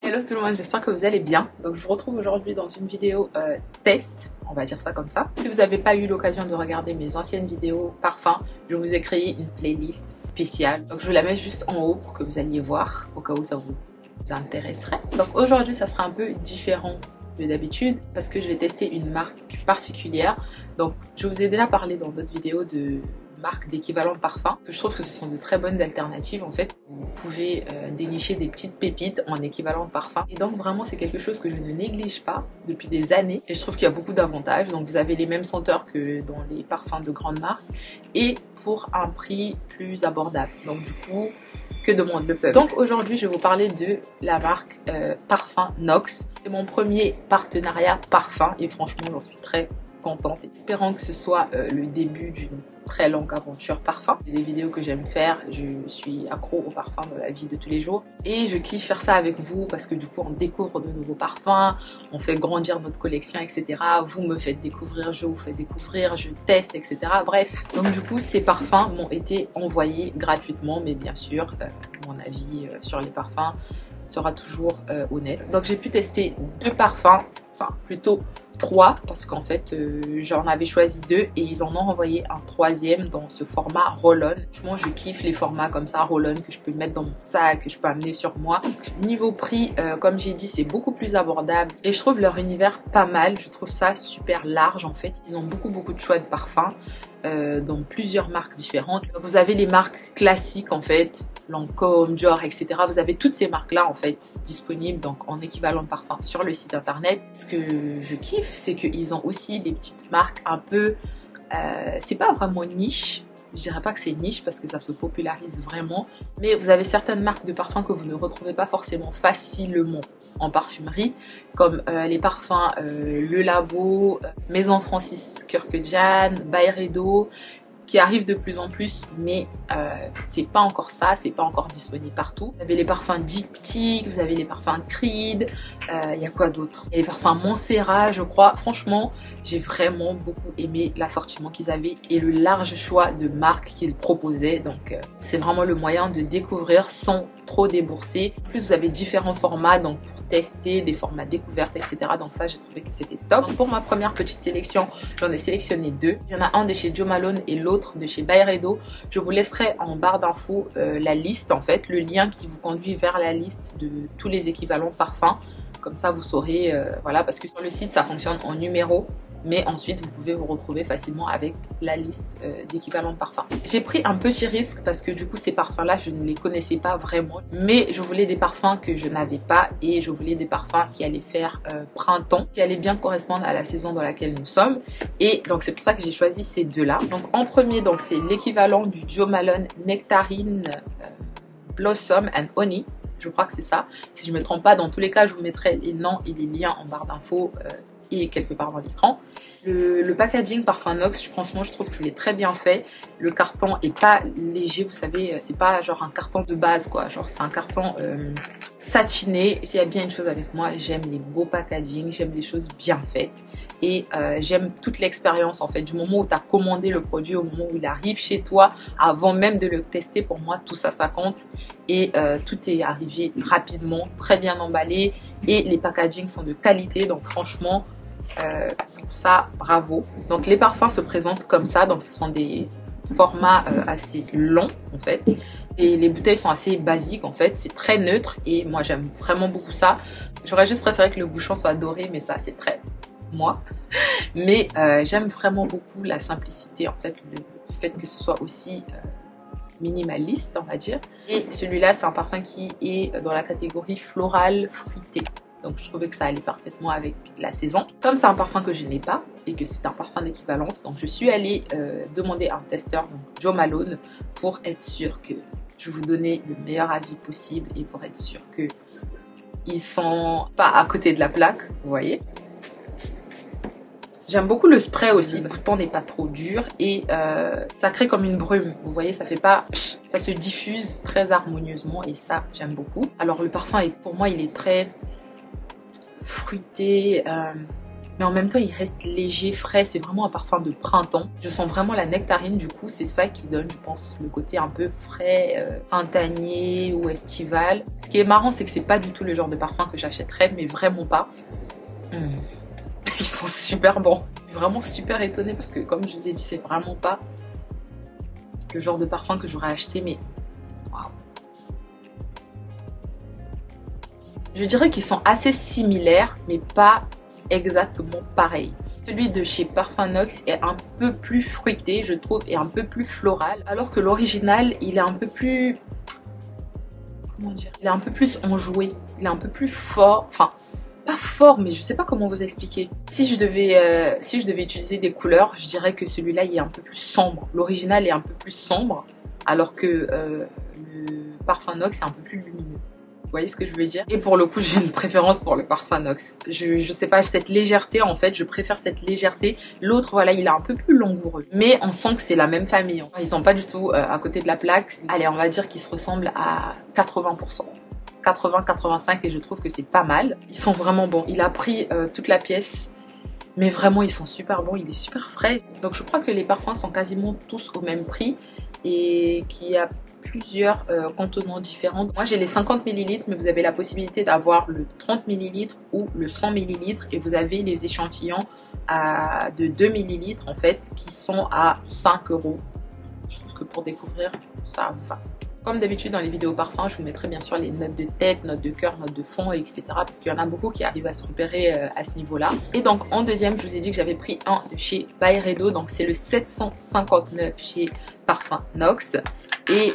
Hello tout le monde, j'espère que vous allez bien. Donc je vous retrouve aujourd'hui dans une vidéo test, on va dire ça comme ça. Si vous n'avez pas eu l'occasion de regarder mes anciennes vidéos parfums, je vous ai créé une playlist spéciale. Donc je vous la mets juste en haut pour que vous alliez voir, au cas où ça vous intéresserait. Donc aujourd'hui ça sera un peu différent de d'habitude parce que je vais tester une marque particulière. Donc je vous ai déjà parlé dans d'autres vidéos de marques d'équivalent de parfum. Je trouve que ce sont de très bonnes alternatives en fait. Vous pouvez dénicher des petites pépites en équivalent de parfum. Et donc vraiment c'est quelque chose que je ne néglige pas depuis des années. Et je trouve qu'il y a beaucoup d'avantages. Donc vous avez les mêmes senteurs que dans les parfums de grandes marques. Et pour un prix plus abordable. Donc du coup, que demande le peuple. Donc aujourd'hui je vais vous parler de la marque Parfum Nox. C'est mon premier partenariat parfum et franchement j'en suis très contente. Espérant que ce soit le début d'une très longue aventure parfum. C'est des vidéos que j'aime faire, je suis accro au parfum dans la vie de tous les jours et je kiffe faire ça avec vous parce que du coup on découvre de nouveaux parfums, on fait grandir notre collection, etc. Vous me faites découvrir, je vous fais découvrir, je teste, etc. Bref, donc du coup ces parfums m'ont été envoyés gratuitement, mais bien sûr mon avis sur les parfums sera toujours honnête. Donc j'ai pu tester deux parfums, enfin plutôt 3 parce qu'en fait j'en avais choisi 2 et ils en ont renvoyé un 3e dans ce format roll-on. Franchement je kiffe les formats comme ça roll-on que je peux mettre dans mon sac, que je peux amener sur moi. Donc, niveau prix comme j'ai dit c'est beaucoup plus abordable et je trouve leur univers pas mal. Je trouve ça super large en fait. Ils ont beaucoup de choix de parfums dans plusieurs marques différentes. Vous avez les marques classiques en fait, Lancôme, Dior, etc. Vous avez toutes ces marques là en fait disponibles donc en équivalent de parfum sur le site internet. Ce que je kiffe c'est qu'ils ont aussi des petites marques un peu c'est pas vraiment niche, je dirais pas que c'est niche parce que ça se popularise vraiment, mais vous avez certaines marques de parfums que vous ne retrouvez pas forcément facilement en parfumerie, comme les parfums Le Labo, Maison Francis Kurkdjian, Byredo, qui arrivent de plus en plus, mais c'est pas encore ça, c'est pas encore disponible partout. Vous avez les parfums Diptyque, vous avez les parfums Creed, il y a quoi d'autre? Il y a les parfums Montserrat, je crois. Franchement, j'ai vraiment beaucoup aimé l'assortiment qu'ils avaient et le large choix de marques qu'ils proposaient. Donc c'est vraiment le moyen de découvrir sans trop débourser. En plus, vous avez différents formats, donc pour tester des formats découvertes, etc. Donc ça, j'ai trouvé que c'était top. Donc, pour ma première petite sélection, j'en ai sélectionné 2. Il y en a un de chez Jo Malone et l'autre de chez Byredo. Je vous laisserai en barre d'infos la liste, en fait, le lien qui vous conduit vers la liste de tous les équivalents parfums. Comme ça, vous saurez, voilà, parce que sur le site, ça fonctionne en numéro. Mais ensuite, vous pouvez vous retrouver facilement avec la liste d'équivalents de parfums. J'ai pris un petit risque parce que du coup, ces parfums-là, je ne les connaissais pas vraiment. Mais je voulais des parfums que je n'avais pas et je voulais des parfums qui allaient faire printemps, qui allaient bien correspondre à la saison dans laquelle nous sommes. Et donc, c'est pour ça que j'ai choisi ces deux-là. Donc, en premier, donc c'est l'équivalent du Jo Malone Nectarine Blossom and Honey. Je crois que c'est ça. Si je ne me trompe pas, dans tous les cas, je vous mettrai les noms et les liens en barre d'infos et quelque part dans l'écran. Le packaging Parfum Nox, franchement je trouve qu'il est très bien fait. Le carton est pas léger, vous savez, c'est pas genre un carton de base quoi, genre c'est un carton satiné. S'il y a bien une chose avec moi, j'aime les beaux packaging, j'aime les choses bien faites et j'aime toute l'expérience en fait, du moment où tu as commandé le produit au moment où il arrive chez toi, avant même de le tester. Pour moi tout ça, ça compte et tout est arrivé rapidement, très bien emballé et les packaging sont de qualité, donc franchement ça bravo. Donc les parfums se présentent comme ça, donc ce sont des formats assez longs en fait et les bouteilles sont assez basiques en fait, c'est très neutre et moi j'aime vraiment beaucoup ça. J'aurais juste préféré que le bouchon soit doré, mais ça c'est très moi, mais j'aime vraiment beaucoup la simplicité en fait, le fait que ce soit aussi minimaliste on va dire. Et celui-là c'est un parfum qui est dans la catégorie floral fruité. Donc je trouvais que ça allait parfaitement avec la saison. Comme c'est un parfum que je n'ai pas et que c'est un parfum d'équivalence, donc je suis allée demander un testeur, donc Jo Malone, pour être sûre que je vous donnais le meilleur avis possible et pour être sûre que ils sont pas à côté de la plaque, vous voyez. J'aime beaucoup le spray aussi, le bouton n'est pas trop dur et ça crée comme une brume, vous voyez, ça fait pas psh, ça se diffuse très harmonieusement et ça j'aime beaucoup. Alors le parfum, pour moi il est très fruité, mais en même temps il reste léger, frais. C'est vraiment un parfum de printemps. Je sens vraiment la nectarine, du coup c'est ça qui donne, je pense, le côté un peu frais, printanier ou estival. Ce qui est marrant, c'est que c'est pas du tout le genre de parfum que j'achèterais, mais vraiment pas. Ils sont super bons. Je suis vraiment super étonnée parce que, comme je vous ai dit, c'est vraiment pas le genre de parfum que j'aurais acheté, mais waouh. Je dirais qu'ils sont assez similaires, mais pas exactement pareils. Celui de chez Parfum Nox est un peu plus fruité, je trouve, et un peu plus floral, alors que l'original, il est un peu plus... Comment dire? Il est un peu plus enjoué, il est un peu plus fort, enfin... Pas fort, mais je sais pas comment vous expliquer. Si je devais utiliser des couleurs, je dirais que celui-là il est un peu plus sombre. L'original est un peu plus sombre, alors que le Parfum Nox est un peu plus lumineux. Vous voyez ce que je veux dire? Et pour le coup, j'ai une préférence pour le Parfum Nox. Je sais pas, cette légèreté en fait, je préfère cette légèreté. L'autre, voilà, il est un peu plus langoureux. Mais on sent que c'est la même famille. Ils sont pas du tout à côté de la plaque. Allez, on va dire qu'ils se ressemblent à 80%. 80-85 et je trouve que c'est pas mal. Ils sont vraiment bons. Il a pris toute la pièce, mais vraiment ils sont super bons. Il est super frais. Donc je crois que les parfums sont quasiment tous au même prix et qu'il y a plusieurs contenants différents. Moi j'ai les 50 ml, mais vous avez la possibilité d'avoir le 30 ml ou le 100 ml et vous avez les échantillons de 2 ml en fait qui sont à 5 €. Je trouve que pour découvrir, ça va. Comme d'habitude dans les vidéos parfums, je vous mettrai bien sûr les notes de tête, notes de cœur, notes de fond, etc. Parce qu'il y en a beaucoup qui arrivent à se repérer à ce niveau-là. Et donc en deuxième, je vous ai dit que j'avais pris un de chez Byredo. Donc c'est le 759 chez Parfum Nox. Et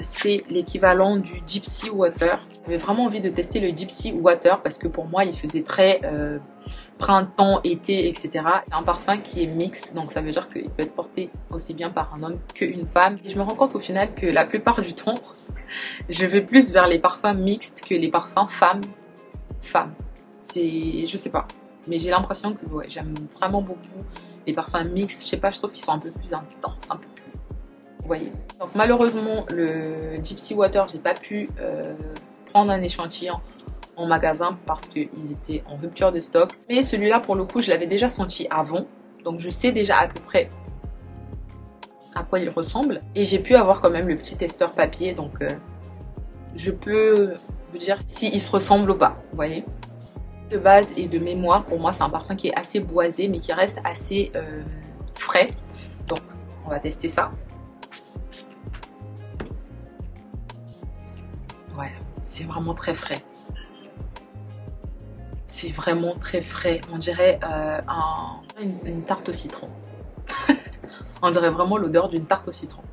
c'est l'équivalent du Deep Sea Water. J'avais vraiment envie de tester le Deep Sea Water parce que pour moi, il faisait très... printemps, été, etc. C'est un parfum qui est mixte, donc ça veut dire qu'il peut être porté aussi bien par un homme qu'une femme. Et je me rends compte au final que la plupart du temps, je vais plus vers les parfums mixtes que les parfums femmes. C'est, je sais pas, mais j'ai l'impression que ouais, j'aime vraiment beaucoup les parfums mixtes. Je sais pas, je trouve qu'ils sont un peu plus intenses, un peu plus... Vous voyez. Donc malheureusement, le Deep Sea Water, j'ai pas pu prendre un échantillon en magasin parce qu'ils étaient en rupture de stock. Mais celui-là, pour le coup, je l'avais déjà senti avant. Donc, je sais déjà à peu près à quoi il ressemble. Et j'ai pu avoir quand même le petit testeur papier. Donc, je peux vous dire s'il se ressemble ou pas. Vous voyez? De base et de mémoire, pour moi, c'est un parfum qui est assez boisé, mais qui reste assez frais. Donc, on va tester ça. Ouais, c'est vraiment très frais. C'est vraiment très frais. On dirait une tarte au citron. On dirait vraiment l'odeur d'une tarte au citron.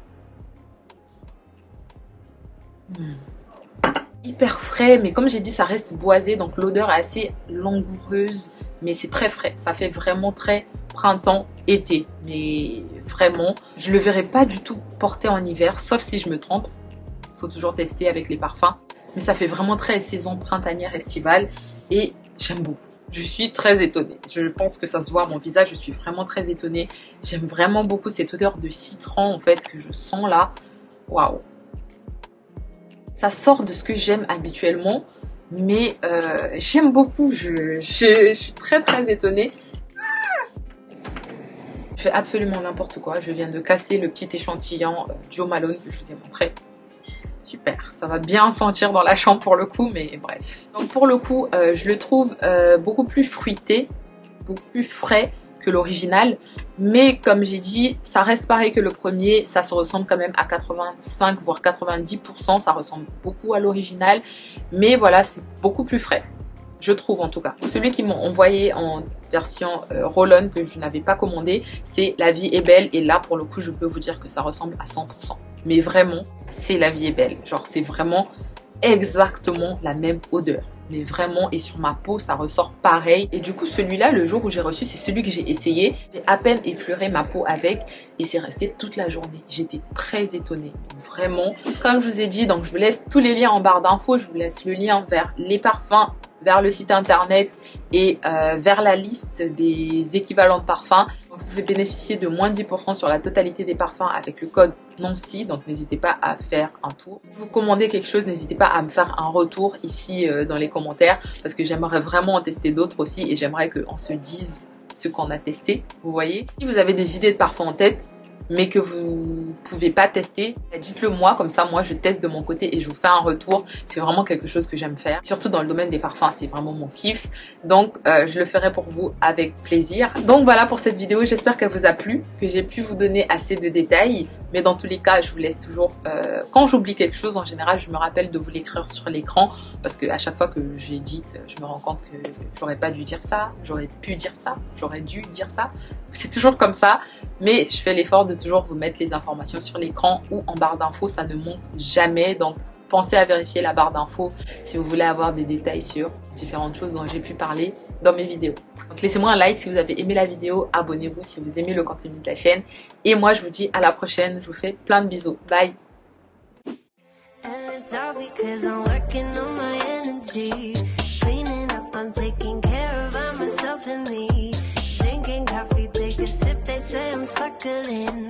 Hyper frais, mais comme j'ai dit, ça reste boisé. Donc l'odeur est assez langoureuse, mais c'est très frais. Ça fait vraiment très printemps, été. Mais vraiment, je le verrai pas du tout porté en hiver, sauf si je me trompe. Il faut toujours tester avec les parfums. Mais ça fait vraiment très saison printanière, estivale. Et j'aime beaucoup. Je suis très étonnée. Je pense que ça se voit à mon visage. Je suis vraiment très étonnée. J'aime vraiment beaucoup cette odeur de citron en fait que je sens là. Waouh. Ça sort de ce que j'aime habituellement. Mais j'aime beaucoup. Je suis très très étonnée. Je fais absolument n'importe quoi. Je viens de casser le petit échantillon Jo Malone que je vous ai montré. Super, ça va bien sentir dans la chambre pour le coup, mais bref. Donc pour le coup, je le trouve beaucoup plus fruité, beaucoup plus frais que l'original. Mais comme j'ai dit, ça reste pareil que le premier. Ça se ressemble quand même à 85 voire 90%. Ça ressemble beaucoup à l'original. Mais voilà, c'est beaucoup plus frais. Je trouve en tout cas. Celui qu'ils m'ont envoyé en version roll-on que je n'avais pas commandé, c'est La Vie est belle. Et là, pour le coup, je peux vous dire que ça ressemble à 100%. Mais vraiment, c'est La Vie est belle. Genre, c'est vraiment exactement la même odeur. Mais vraiment, et sur ma peau, ça ressort pareil. Et du coup, celui-là, le jour où j'ai reçu, c'est celui que j'ai essayé. J'ai à peine effleuré ma peau avec et c'est resté toute la journée. J'étais très étonnée. Vraiment, comme je vous ai dit, donc je vous laisse tous les liens en barre d'infos. Je vous laisse le lien vers les parfums, vers le site internet et vers la liste des équivalents de parfums. Vous pouvez bénéficier de moins 10% sur la totalité des parfums avec le code Nancy, donc n'hésitez pas à faire un tour. Si vous commandez quelque chose, n'hésitez pas à me faire un retour ici dans les commentaires parce que j'aimerais vraiment en tester d'autres aussi et j'aimerais qu'on se dise ce qu'on a testé, vous voyez. Si vous avez des idées de parfums en tête, mais que vous pouvez pas tester, dites-le moi, comme ça moi je teste de mon côté et je vous fais un retour. C'est vraiment quelque chose que j'aime faire, surtout dans le domaine des parfums, c'est vraiment mon kiff, donc je le ferai pour vous avec plaisir. Donc voilà pour cette vidéo, j'espère qu'elle vous a plu, que j'ai pu vous donner assez de détails, mais dans tous les cas je vous laisse toujours, quand j'oublie quelque chose en général je me rappelle de vous l'écrire sur l'écran, parce que à chaque fois que j'édite je me rends compte que j'aurais pas dû dire ça, j'aurais pu dire ça, j'aurais dû dire ça, c'est toujours comme ça, mais je fais l'effort de toujours vous mettre les informations sur l'écran ou en barre d'infos, ça ne manque jamais, donc pensez à vérifier la barre d'infos si vous voulez avoir des détails sur différentes choses dont j'ai pu parler dans mes vidéos. Donc laissez-moi un like si vous avez aimé la vidéo, abonnez-vous si vous aimez le contenu de la chaîne et moi je vous dis à la prochaine, je vous fais plein de bisous, bye. Coffee, take a sip, they say I'm sparkling.